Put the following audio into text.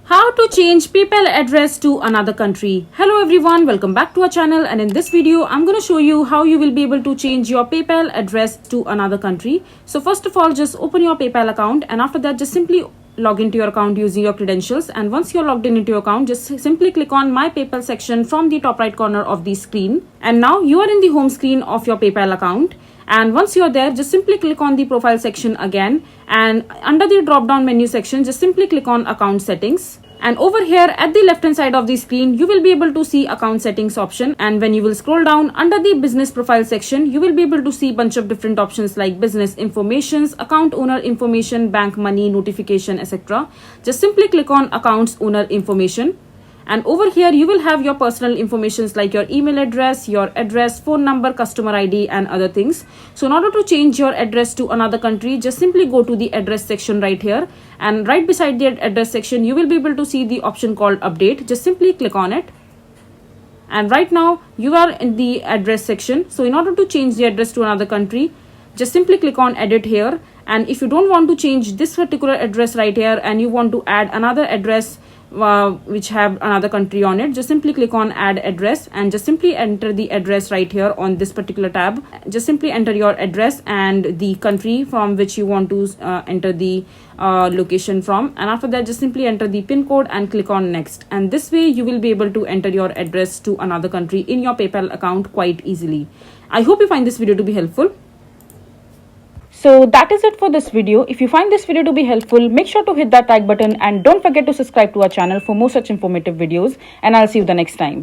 How to change PayPal address to another country. Hello everyone, welcome back to our channel, and in this video I'm going to show you how you will be able to change your PayPal address to another country. So first of all, just open your PayPal account, and after that just simply log into your account using your credentials. And once you're logged in into your account, just simply click on My PayPal section from the top right corner of the screen. And now you are in the home screen of your PayPal account. And once you're there, just simply click on the profile section again, and under the drop down menu section just simply click on account settings. And over here at the left hand side of the screen, you will be able to see account settings option. And when you will scroll down under the business profile section, you will be able to see bunch of different options like business informations, account owner information, bank money, notification, etc. Just simply click on accounts owner information. And over here, you will have your personal informations like your email address, phone number, customer ID, and other things. So in order to change your address to another country, just simply go to the address section right here. And right beside the address section, you will be able to see the option called update. Just simply click on it. And right now, you are in the address section. So in order to change the address to another country, just simply click on edit here. And if you don't want to change this particular address right here and you want to add another address which have another country on it, just simply click on add address and just simply enter the address right here on this particular tab. Just simply enter your address and the country from which you want to enter the location from, and after that just simply enter the pin code and click on next. And this way you will be able to enter your address to another country in your PayPal account quite easily. I hope you find this video to be helpful. So that is it for this video. If you find this video to be helpful, make sure to hit that like button and don't forget to subscribe to our channel for more such informative videos, and I'll see you the next time.